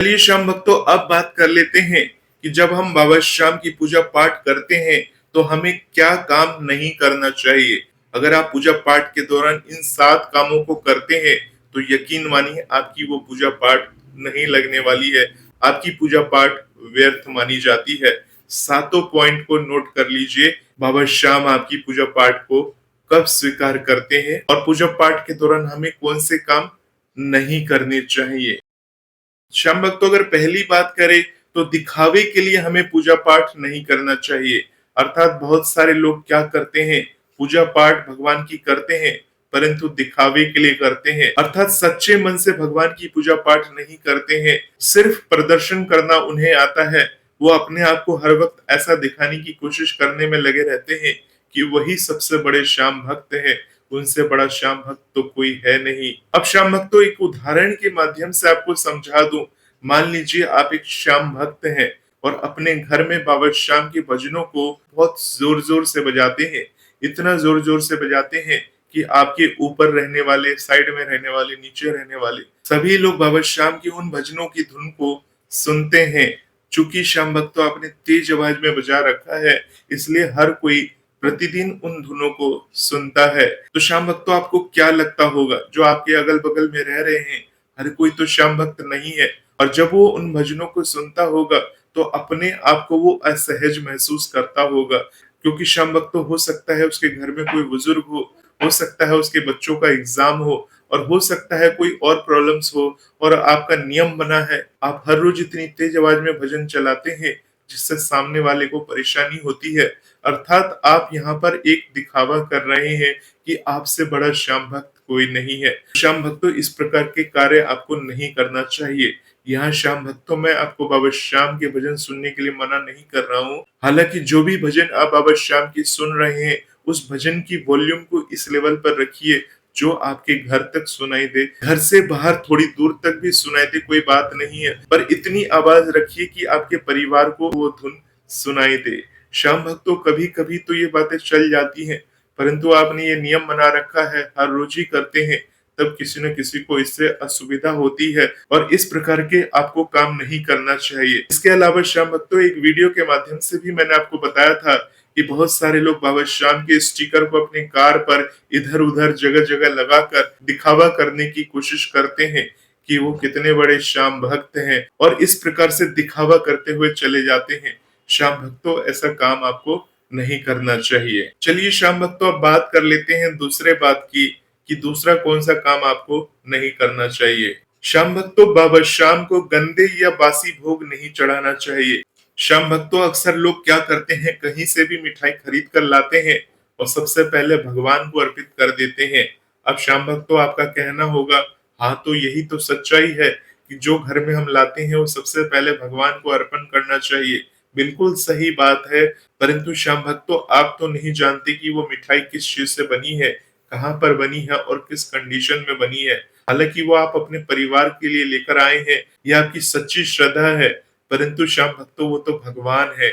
चलिए शाम भक्तों, अब बात कर लेते हैं कि जब हम बाबा श्याम की पूजा पाठ करते हैं तो हमें क्या काम नहीं करना चाहिए। अगर आप पूजा पाठ के दौरान इन 7 कामों को करते हैं तो यकीन मानिए आपकी वो पूजा पाठ नहीं लगने वाली है, आपकी पूजा पाठ व्यर्थ मानी जाती है। सातों पॉइंट को नोट कर लीजिए, बाबा श्याम आपकी पूजा पाठ को कब स्वीकार करते हैं और पूजा पाठ के दौरान हमें कौन से काम नहीं करने चाहिए। श्याम भक्तों, अगर पहली बात करें तो दिखावे के लिए हमें पूजा पाठ नहीं करना चाहिए। अर्थात बहुत सारे लोग क्या करते हैं, पूजा पाठ भगवान की करते हैं परंतु दिखावे के लिए करते हैं। अर्थात सच्चे मन से भगवान की पूजा पाठ नहीं करते हैं, सिर्फ प्रदर्शन करना उन्हें आता है। वो अपने आप को हर वक्त ऐसा दिखाने की कोशिश करने में लगे रहते हैं कि वही सबसे बड़े श्याम भक्त हैं, उनसे बड़ा श्याम भक्त तो कोई है नहीं। अब श्याम भक्त तो एक उदाहरण के माध्यम से आपको समझा दूं। मान लीजिए आप एक श्याम भक्त हैं और अपने घर में बाबा श्याम के भजनों को बहुत जोर जोर से बजाते हैं, इतना जोर जोर से बजाते हैं कि आपके ऊपर रहने वाले, साइड में रहने वाले, नीचे रहने वाले सभी लोग बाबा श्याम की उन भजनों की धुन को सुनते हैं। चूंकि श्याम भक्त तो आपने तेज आवाज में बजा रखा है, इसलिए हर कोई प्रतिदिन उन धुनों को सुनता है। तो श्याम भक्तों, आपको क्या लगता होगा जो आपके अगल बगल में रह रहे हैं, हर कोई तो श्याम भक्त नहीं है। और जब वो उन भजनों को सुनता होगा तो अपने आप को वो असहज महसूस करता होगा, क्योंकि श्याम भक्त तो हो सकता है उसके घर में कोई बुजुर्ग हो सकता है उसके बच्चों का एग्जाम हो, और हो सकता है कोई और प्रॉब्लम्स हो। और आपका नियम बना है, आप हर रोज इतनी तेज आवाज में भजन चलाते हैं जिससे सामने वाले को परेशानी होती है। अर्थात आप यहाँ पर एक दिखावा कर रहे हैं कि आपसे बड़ा श्याम भक्त कोई नहीं है। श्याम भक्तों, इस प्रकार के कार्य आपको नहीं करना चाहिए। यहाँ श्याम भक्तों, मैं आपको बाबा श्याम के भजन सुनने के लिए मना नहीं कर रहा हूँ। हालांकि जो भी भजन आप बाबा श्याम की सुन रहे हैं, उस भजन की वॉल्यूम को इस लेवल पर रखिए जो आपके घर तक सुनाई दे। घर से बाहर थोड़ी दूर तक भी सुनाई दे, कोई बात नहीं है, पर इतनी आवाज रखिए कि आपके परिवार को वो धुन सुनाई दे। श्याम भक्तों, कभी कभी तो ये बातें चल जाती हैं, परंतु आपने ये नियम बना रखा है, हर रोज ही करते हैं, तब किसी न किसी को इससे असुविधा होती है और इस प्रकार के आपको काम नहीं करना चाहिए। इसके अलावा श्याम भक्तों, एक वीडियो के माध्यम से भी मैंने आपको बताया था कि बहुत सारे लोग बाबा श्याम के स्टिकर को अपनी कार पर इधर उधर जगह जगह लगाकर दिखावा करने की कोशिश करते हैं कि वो कितने बड़े श्याम भक्त हैं, और इस प्रकार से दिखावा करते हुए चले जाते हैं। श्याम भक्तों, ऐसा काम आपको नहीं करना चाहिए। चलिए श्याम भक्तों, अब बात कर लेते हैं दूसरे बात की कि दूसरा कौन सा काम आपको नहीं करना चाहिए। श्याम भक्तों, बाबा श्याम को गंदे या बासी भोग नहीं चढ़ाना चाहिए। श्याम भक्तों, अक्सर लोग क्या करते हैं, कहीं से भी मिठाई खरीद कर लाते हैं और सबसे पहले भगवान को अर्पित कर देते हैं। अब श्याम भक्तों, आपका कहना होगा, हाँ तो यही तो सच्चाई है कि जो घर में हम लाते हैं वो सबसे पहले भगवान को अर्पण करना चाहिए। बिल्कुल सही बात है, परंतु श्याम भक्तों, आप तो नहीं जानते कि वो मिठाई किस चीज से बनी है, कहाँ पर बनी है और किस कंडीशन में बनी है। हालांकि वो आप अपने परिवार के लिए लेकर आए हैं, यह आपकी सच्ची श्रद्धा है, परंतु श्याम भक्तों, वो तो भगवान है।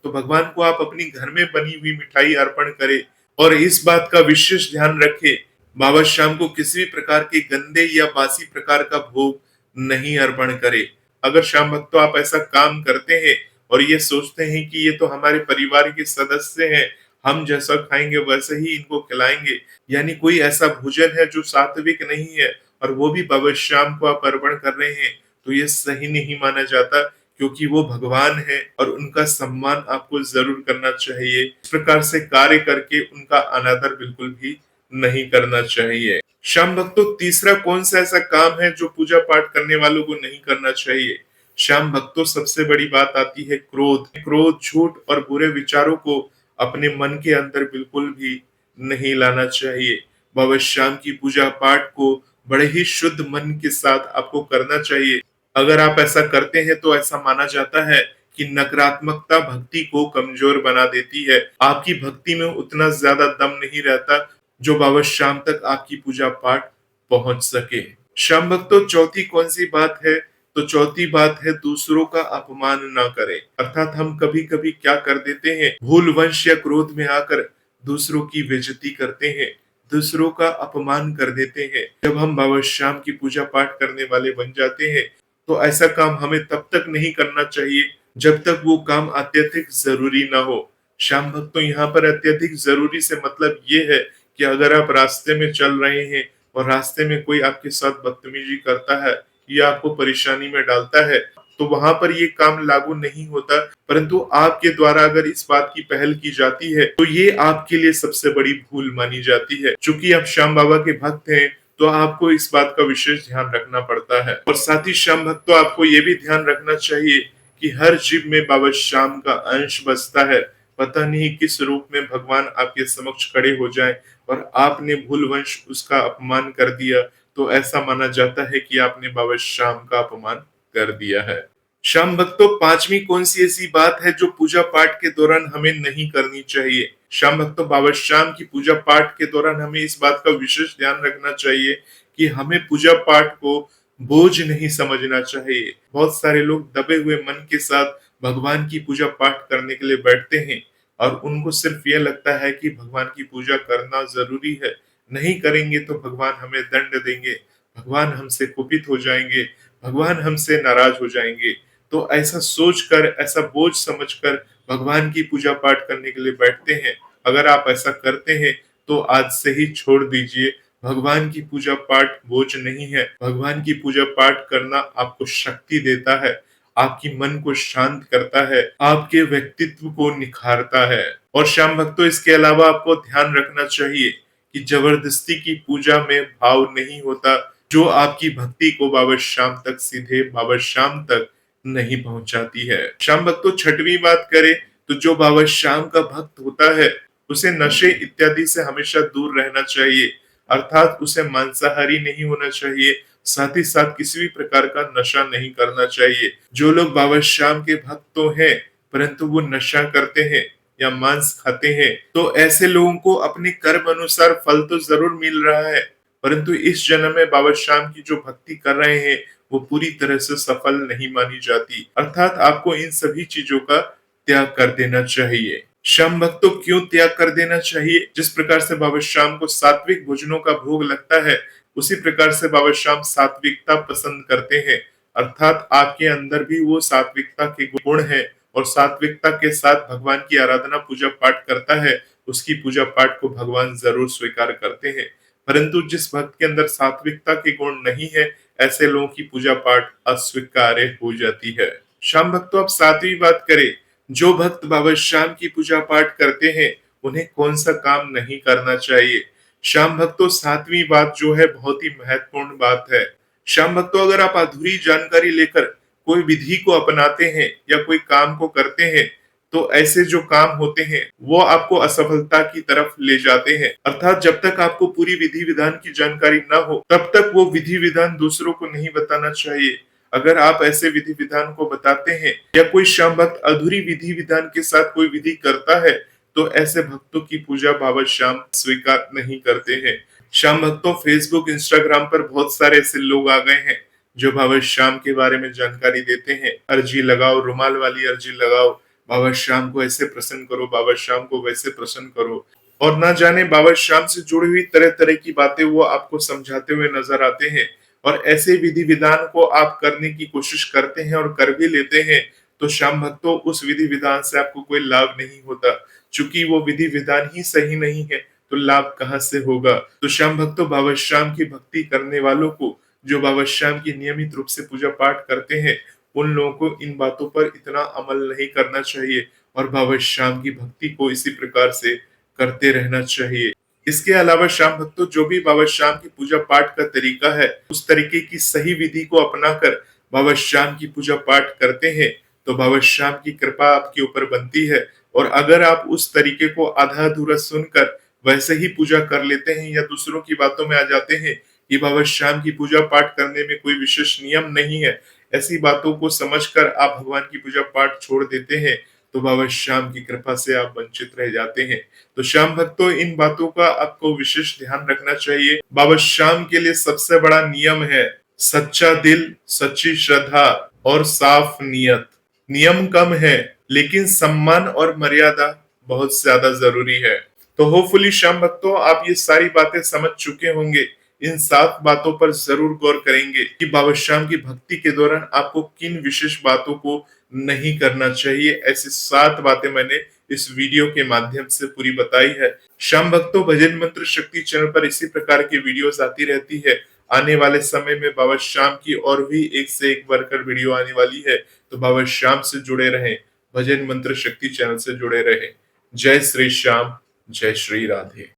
तो भगवान को आप अपनी घर में बनी हुई मिठाई अर्पण करें और इस बात का विशेष ध्यान रखें, बाबा श्याम को किसी भी प्रकार के गंदे या बासी प्रकार का भोग नहीं अर्पण करें। अगर श्याम भक्तों आप ऐसा काम करते हैं और ये सोचते हैं कि ये तो हमारे परिवार के सदस्य हैं, हम जैसा खाएंगे वैसे ही इनको खिलाएंगे, यानी कोई ऐसा भोजन है जो सात्विक नहीं है और वो भी बाबा श्याम को आप अर्पण कर रहे हैं, तो ये सही नहीं माना जाता, क्योंकि वो भगवान है और उनका सम्मान आपको जरूर करना चाहिए। इस प्रकार से कार्य करके उनका अनादर बिल्कुल भी नहीं करना चाहिए। श्याम भक्तों, तीसरा कौन सा ऐसा काम है जो पूजा पाठ करने वालों को नहीं करना चाहिए। श्याम भक्तों, सबसे बड़ी बात आती है क्रोध। क्रोध, झूठ और बुरे विचारों को अपने मन के अंदर बिल्कुल भी नहीं लाना चाहिए। बाबा श्याम की पूजा पाठ को बड़े ही शुद्ध मन के साथ आपको करना चाहिए। अगर आप ऐसा करते हैं तो ऐसा माना जाता है कि नकारात्मकता भक्ति को कमजोर बना देती है। आपकी भक्ति में उतना ज्यादा दम नहीं रहता जो बाबा श्याम तक आपकी पूजा पाठ पहुंच सके। श्याम भक्तों, चौथी कौन सी बात है, तो चौथी बात है दूसरों का अपमान ना करें। अर्थात हम कभी कभी क्या कर देते हैं, भूल वंश या क्रोध में आकर दूसरों की बेइज्जती करते हैं, दूसरों का अपमान कर देते हैं। जब हम बाबा श्याम की पूजा पाठ करने वाले बन जाते हैं तो ऐसा काम हमें तब तक नहीं करना चाहिए जब तक वो काम अत्यधिक जरूरी ना हो। शाम भक्तों, यहाँ पर अत्यधिक जरूरी से मतलब ये है कि अगर आप रास्ते में चल रहे हैं और रास्ते में कोई आपके साथ बदतमीजी करता है या आपको परेशानी में डालता है, तो वहां पर ये काम लागू नहीं होता। परंतु आपके द्वारा अगर इस बात की पहल की जाती है तो ये आपके लिए सबसे बड़ी भूल मानी जाती है। चूंकि आप श्याम बाबा के भक्त हैं, तो आपको इस बात का विशेष ध्यान रखना पड़ता है। और साथ ही श्याम भक्तों, आपको ये भी ध्यान रखना चाहिए कि हर जीव में बाबा श्याम का अंश बसता है। पता नहीं किस रूप में भगवान आपके समक्ष खड़े हो जाए और आपने भूलवश उसका अपमान कर दिया, तो ऐसा माना जाता है कि आपने बाबा श्याम का अपमान कर दिया है। श्याम भक्तों, पांचवी कौन सी ऐसी बात है जो पूजा पाठ के दौरान हमें नहीं करनी चाहिए? श्याम भक्तों, बाबा श्याम की पूजा पाठ के दौरान हमें इस बात का विशेष ध्यान रखना चाहिए कि हमें पूजा पाठ को बोझ नहीं समझना चाहिए। बहुत सारे लोग दबे हुए मन के साथ भगवान की पूजा पाठ करने के लिए बैठते हैं और उनको सिर्फ यह लगता है कि भगवान की पूजा करना जरूरी है, नहीं करेंगे तो भगवान हमें दंड देंगे, भगवान हमसे कुपित हो जाएंगे, भगवान हमसे नाराज हो जाएंगे। तो ऐसा सोचकर, ऐसा बोझ समझकर भगवान की पूजा पाठ करने के लिए बैठते हैं। अगर आप ऐसा करते हैं तो आज से ही छोड़ दीजिए। भगवान की पूजा पाठ बोझ नहीं है। भगवान की पूजा पाठ करना आपको शक्ति देता है, आपकी मन को शांत करता है, आपके व्यक्तित्व को निखारता है। और श्याम भक्तों, इसके अलावा आपको ध्यान रखना चाहिए कि जबरदस्ती की पूजा में भाव नहीं होता, जो आपकी भक्ति को बाबा श्याम तक, सीधे बाबा श्याम तक नहीं पहुंचाती है। श्याम भक्तों, छठवीं बात करें तो जो बाबा श्याम का भक्त होता है उसे नशे इत्यादि से हमेशा दूर रहना चाहिए। अर्थात उसे मांसाहारी नहीं होना चाहिए, साथ ही साथ किसी भी प्रकार का नशा नहीं करना चाहिए। जो लोग बाबा श्याम के भक्त तो हैं, परंतु वो नशा करते हैं या मांस खाते हैं, तो ऐसे लोगों को अपने कर्म अनुसार फल तो जरूर मिल रहा है, परंतु इस जन्म में बाबा श्याम की जो भक्ति कर रहे हैं वो पूरी तरह से सफल नहीं मानी जाती। अर्थात आपको इन सभी चीजों का त्याग कर देना चाहिए। श्याम भक्तों, क्यों त्याग कर देना चाहिए? जिस प्रकार से बाबा श्याम को सात्विक भोजनों का भोग लगता है, उसी प्रकार से बाबा श्याम सात्विकता पसंद करते हैं। अर्थात आपके अंदर भी वो सात्विकता के गुण है और सात्विकता के साथ भगवान की आराधना पूजा पाठ करता है, उसकी पूजा पाठ को भगवान जरूर स्वीकार करते हैं। परंतु जिस भक्त के अंदर सात्विकता के गुण नहीं है, ऐसे लोगों की पूजा पाठ अस्वीकार्य हो जाती है। श्याम भक्तों, अब सातवीं बात करें, जो भक्त बाबा श्याम की पूजा पाठ करते हैं उन्हें कौन सा काम नहीं करना चाहिए? श्याम भक्तों, सातवीं बात जो है बहुत ही महत्वपूर्ण बात है। श्याम भक्तों, अगर आप अधूरी जानकारी लेकर कोई विधि को अपनाते हैं या कोई काम को करते हैं, तो ऐसे जो काम होते हैं वो आपको असफलता की तरफ ले जाते हैं। अर्थात जब तक आपको पूरी विधि विधान की जानकारी ना हो, तब तक वो विधि विधान दूसरों को नहीं बताना चाहिए। अगर आप ऐसे विधि विधान को बताते हैं या कोई श्याम भक्त अधूरी विधि विधान के साथ कोई विधि करता है, तो ऐसे भक्तों की पूजा बाबा श्याम स्वीकार नहीं करते हैं। श्याम भक्तों, फेसबुक, इंस्टाग्राम पर बहुत सारे ऐसे लोग आ गए हैं जो बाबा श्याम के बारे में जानकारी देते हैं। अर्जी लगाओ, रुमाल वाली अर्जी लगाओ, बाबा श्याम को ऐसे प्रसन्न करो, बाबा श्याम को वैसे प्रसन्न करो, और ना जाने बाबा श्याम से जुड़ी हुई तरह तरह की बातें वो आपको समझाते हुए नजर आते हैं। और ऐसे विधि विधान को आप करने की कोशिश करते हैं और कर भी लेते हैं, तो श्याम भक्तों, उस विधि विधान से आपको कोई लाभ नहीं होता। चूंकि वो विधि विधान ही सही नहीं है, तो लाभ कहां से होगा? तो श्याम भक्तों, बाबा श्याम की भक्ति करने वालों को, जो बाबा श्याम की नियमित रूप से पूजा पाठ करते हैं, उन लोगों को इन बातों पर इतना अमल नहीं करना चाहिए और बाबा श्याम की भक्ति को इसी प्रकार से करते रहना चाहिए। इसके अलावा श्याम भक्तों, जो भी बाबा श्याम की पूजा पाठ का तरीका है, उस तरीके की सही विधि को अपनाकर बाबा श्याम की पूजा पाठ करते हैं, तो बाबा श्याम की कृपा आपके ऊपर बनती है। और अगर आप उस तरीके को आधा अधूरा सुनकर वैसे ही पूजा कर लेते हैं या दूसरों की बातों में आ जाते हैं कि बाबा श्याम की पूजा पाठ करने में कोई विशेष नियम नहीं है, ऐसी बातों को समझकर आप भगवान की पूजा पाठ छोड़ देते हैं, तो बाबा श्याम की कृपा से आप वंचित रह जाते हैं। तो श्याम भक्तों, इन बातों का आपको विशेष ध्यान रखना चाहिए। बाबा श्याम के लिए सबसे बड़ा नियम है सच्चा दिल, सच्ची श्रद्धा और साफ नियत। नियम कम है, लेकिन सम्मान और मर्यादा बहुत ज्यादा जरूरी है। तो होपफुली श्याम भक्तों, आप ये सारी बातें समझ चुके होंगे। इन 7 बातों पर जरूर गौर करेंगे कि बाबा श्याम की भक्ति के दौरान आपको किन विशेष बातों को नहीं करना चाहिए। ऐसी 7 बातें मैंने इस वीडियो के माध्यम से पूरी बताई है। श्याम भक्तों, भजन मंत्र शक्ति चैनल पर इसी प्रकार की वीडियोस आती रहती है। आने वाले समय में बाबा श्याम की और भी एक से एक बढ़कर वीडियो आने वाली है, तो बाबा श्याम से जुड़े रहें, भजन मंत्र शक्ति चैनल से जुड़े रहें। जय श्री श्याम, जय श्री राधे।